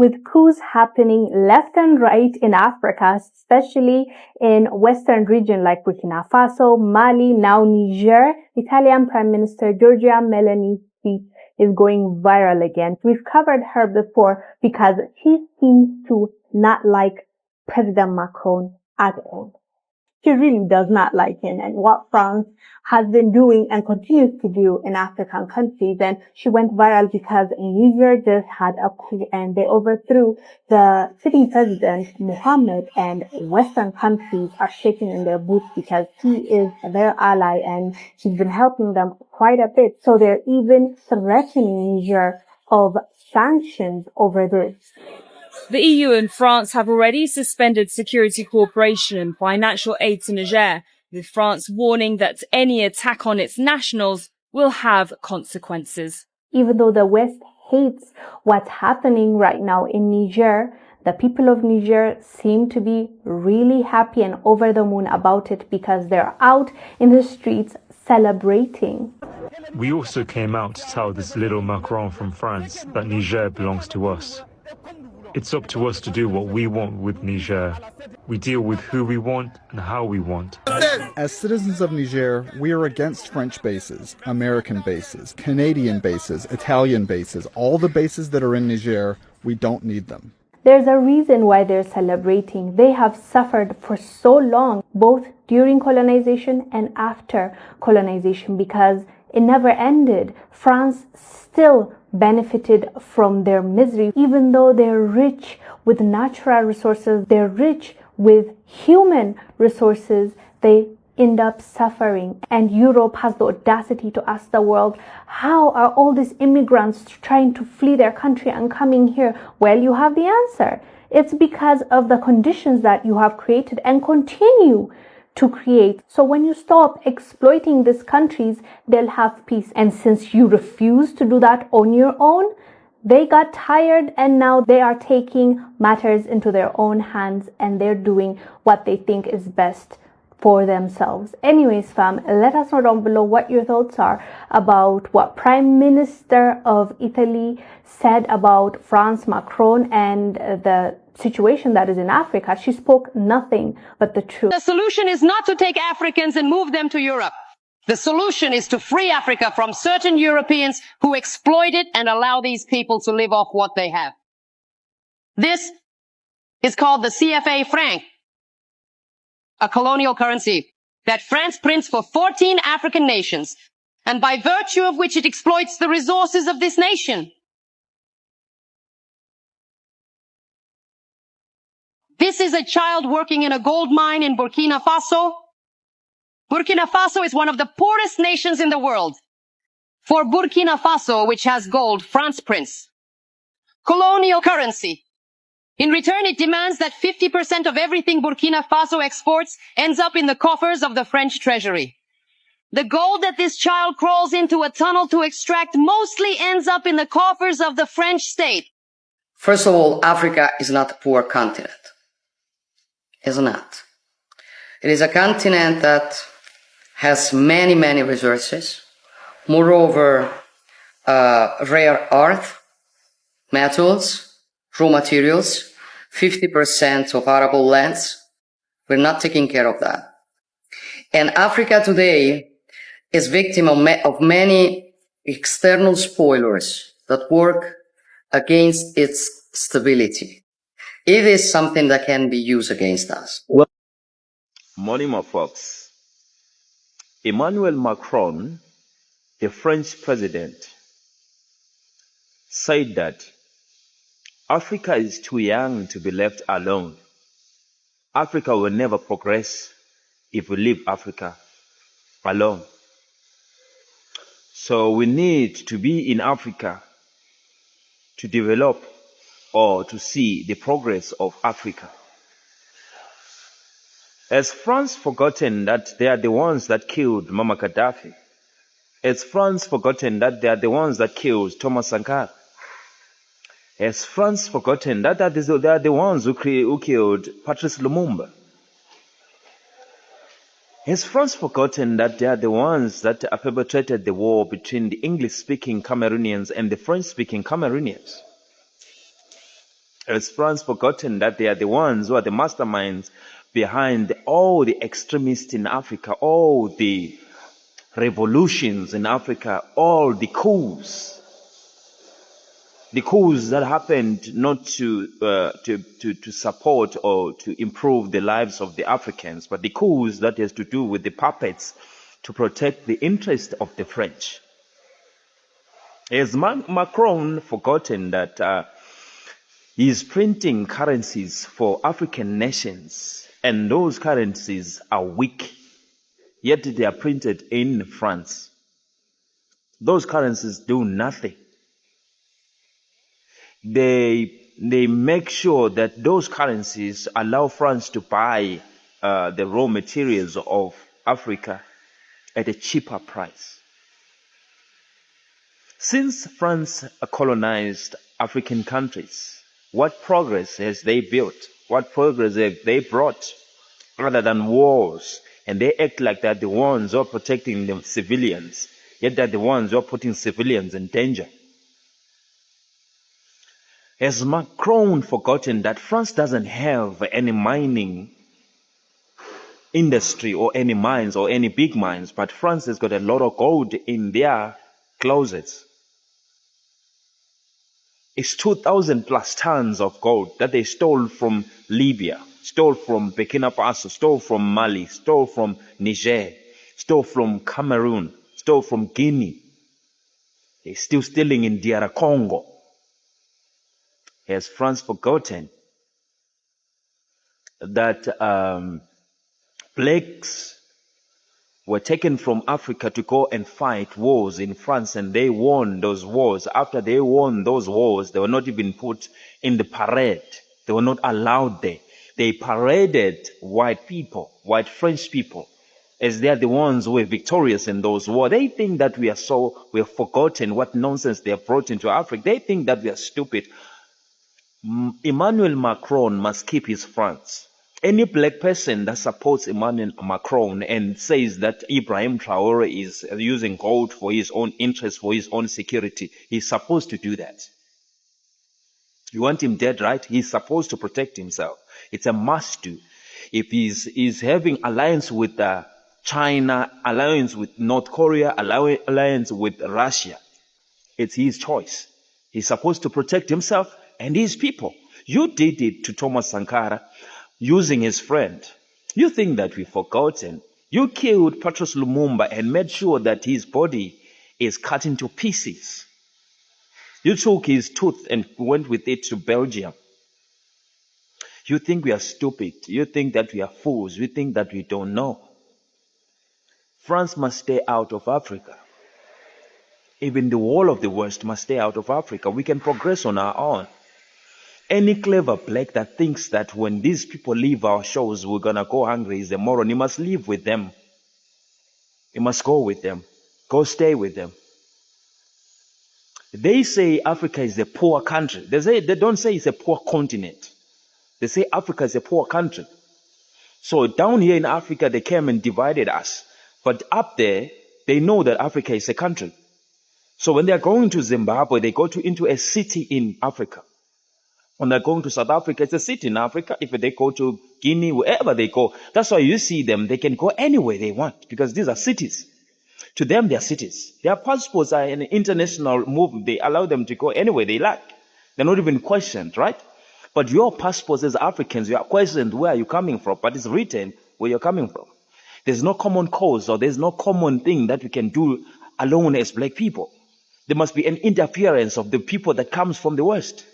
with coups happening left and right in Africa, especially in Western region like Burkina Faso, Mali, now Niger, Italian Prime Minister Giorgia Meloni is going viral again. We've covered her before because she seems to not like President Macron at all. She really does not like him and what France has been doing and continues to do in African countries. And she went viral because Niger just had a coup and they overthrew the sitting president, Mohammed, and Western countries are shaking in their boots because he is their ally and he's been helping them quite a bit. So they're even threatening Niger of sanctions over this. The EU and France have already suspended security cooperation and financial aid to Niger, with France warning that any attack on its nationals will have consequences. Even though the West hates what's happening right now in Niger, the people of Niger seem to be really happy and over the moon about it because they're out in the streets celebrating. We also came out to tell this little Macron from France that Niger belongs to us. It's up to us to do what we want with Niger. We deal with who we want and how we want. As citizens of Niger, we are against French bases, American bases, Canadian bases, Italian bases. All the bases that are in Niger, we don't need them. There's a reason why they're celebrating. They have suffered for so long, both during colonization and after colonization, because it never ended. France still benefited from their misery. Even though they're rich with natural resources, they're rich with human resources, they end up suffering. And Europe has the audacity to ask the world, how are all these immigrants trying to flee their country and coming here? Well, you have the answer. It's because of the conditions that you have created and continue to create. So when you stop exploiting these countries, they'll have peace. And since you refuse to do that on your own, they got tired and now they are taking matters into their own hands and they're doing what they think is best for themselves. Anyways, fam, let us know down below what your thoughts are about what Prime Minister of Italy said about France, Macron, and the situation that is in Africa. She spoke nothing but the truth. The solution is not to take Africans and move them to Europe. The solution is to free Africa from certain Europeans who exploit it and allow these people to live off what they have. This is called the CFA franc, a colonial currency that France prints for 14 African nations, and by virtue of which it exploits the resources of this nation. This is a child working in a gold mine in Burkina Faso. Burkina Faso is one of the poorest nations in the world. For Burkina Faso, which has gold, France prints colonial currency. In return, it demands that 50% of everything Burkina Faso exports ends up in the coffers of the French treasury. The gold that this child crawls into a tunnel to extract mostly ends up in the coffers of the French state. First of all, Africa is not a poor continent. It's not. It is a continent that has many, many resources. Moreover, rare earth, metals, raw materials, 50% of arable lands. We're not taking care of that. And Africa today is victim of many external spoilers that work against its stability. It is something that can be used against us. Morning, my folks. Emmanuel Macron, the French president, said that Africa is too young to be left alone. Africa will never progress if we leave Africa alone. So we need to be in Africa to develop or to see the progress of Africa. Has France forgotten that they are the ones that killed Muammar Gaddafi? Has France forgotten that they are the ones that killed Thomas Sankara? Has France forgotten that they are the ones who killed Patrice Lumumba? Has France forgotten that they are the ones that perpetrated the war between the English-speaking Cameroonians and the French-speaking Cameroonians? Has France forgotten that they are the ones who are the masterminds behind all the extremists in Africa, all the revolutions in Africa, all the coups that happened not to support or to improve the lives of the Africans, but the coups that has to do with the puppets to protect the interest of the French? Has Macron forgotten that he's printing currencies for African nations, and those currencies are weak, yet they are printed in France? Those currencies do nothing. They make sure that those currencies allow France to buy the raw materials of Africa at a cheaper price. Since France colonized African countries, what progress has they built? What progress have they brought other than wars? And they act like they're the ones who are protecting the civilians, yet they're the ones who are putting civilians in danger. Has Macron forgotten that France doesn't have any mining industry or any mines or any big mines, but France has got a lot of gold in their closets? It's 2,000 plus tons of gold that they stole from Libya, stole from Burkina Faso, stole from Mali, stole from Niger, stole from Cameroon, stole from Guinea. They're still stealing in DR Congo. Has France forgotten that blacks were taken from Africa to go and fight wars in France, and they won those wars? After they won those wars, they were not even put in the parade. They were not allowed there. They paraded white people, white French people, as they are the ones who were victorious in those wars. They think that we have forgotten what nonsense they have brought into Africa. They think that we are stupid. Emmanuel Macron must keep his France. Any black person that supports Emmanuel Macron and says that Ibrahim Traor'e is using gold for his own interest, for his own security, he's supposed to do that. You want him dead, right? He's supposed to protect himself. It's a must do. If he's having alliance with China, alliance with North Korea, alliance with Russia, it's his choice. He's supposed to protect himself and his people. You did it to Thomas Sankara using his friend. You think that we've forgotten? You killed Patrice Lumumba and made sure that his body is cut into pieces. You took his tooth and went with it to Belgium. You think we are stupid. You think that we are fools. You think that we don't know. France must stay out of Africa. Even the whole of the West must stay out of Africa. We can progress on our own. Any clever black that thinks that when these people leave our shores, we're going to go hungry is a moron. You must live with them. You must go with them. Go stay with them. They say Africa is a poor country. They don't say it's a poor continent. They say Africa is a poor country. So down here in Africa, they came and divided us. But up there, they know that Africa is a country. So when they're going to Zimbabwe, they go into a city in Africa. When they're going to South Africa, it's a city in Africa. If they go to Guinea, wherever they go, that's why you see them. They can go anywhere they want because these are cities. To them, they are cities. Their passports are an international movement. They allow them to go anywhere they like. They're not even questioned, right? But your passports as Africans, you are questioned where are you coming from, but it's written where you're coming from. There's no common cause or there's no common thing that we can do alone as black people. There must be an interference of the people that comes from the West.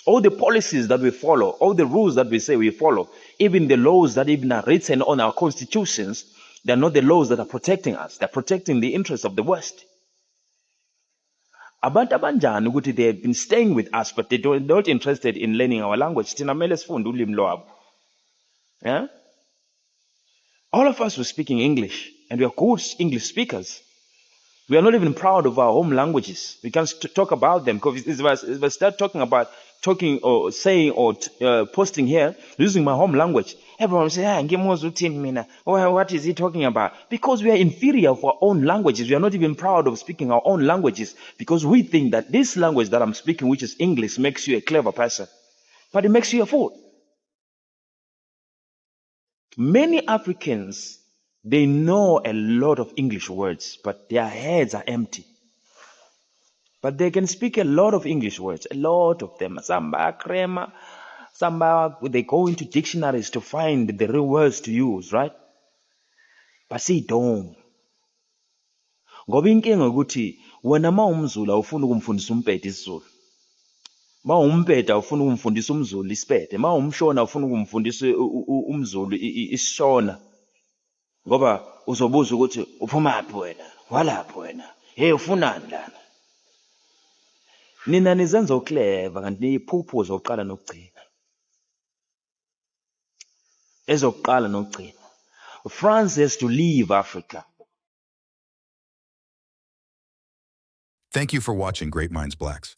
All the policies that we follow, all the rules that we say we follow, even the laws that even are written on our constitutions, they're not the laws that are protecting us. They're protecting the interests of the West. Abantu abanjani ukuthi they have been staying with us, but they're not interested in learning our language. Yeah? All of us were speaking English, and we are good English speakers. We are not even proud of our home languages. We can't talk about them because if I start talking or saying or posting here using my home language, everyone will say, what is he talking about? Because we are inferior of our own languages. We are not even proud of speaking our own languages because we think that this language that I'm speaking, which is English, makes you a clever person. but it makes you a fool. Many Africans, they know a lot of English words, but their heads are empty. But they can speak a lot of English words, a lot of them. Samba, crema, samba, they go into dictionaries to find the real words to use, right? But see, don't. Ngoba inkinga ukuthi wena mawumzulu awufuni ukumfundisa umpete isiZulu. Mawumpete awufuni ukumfundisa umzulu isipete. Mawumshona awufuni ukumfundisa umzulu isishona. Ngoba uzobuza ukuthi uphumaphi wena? Walaphi wena? Hey, ufunani lana? Nina nizenza uclever kanti niyiphupho zokuqala nokugcina. Ezokuqala nokugcina. France has to leave Africa. Thank you for watching Great Minds Blacks.